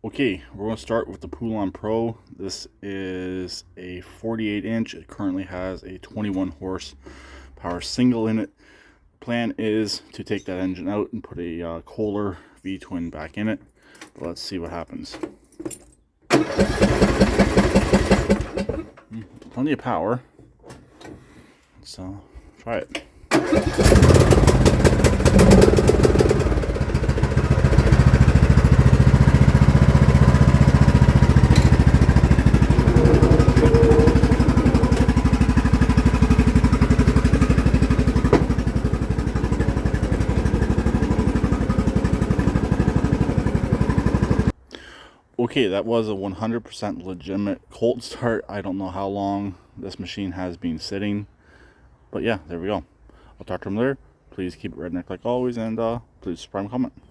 Okay, we're going to start with the Poulan Pro. This is a 48-inch. It currently has a 21 horsepower single in it. Plan is to take that engine out and put a Kohler V-twin back in it. But let's see what happens. Plenty of power. Let's try it. Okay, that was a 100% legitimate cold start. I don't know how long this machine has been sitting, but yeah, there we go. I'll talk to him later. Please keep it redneck like always, and please subscribe and comment.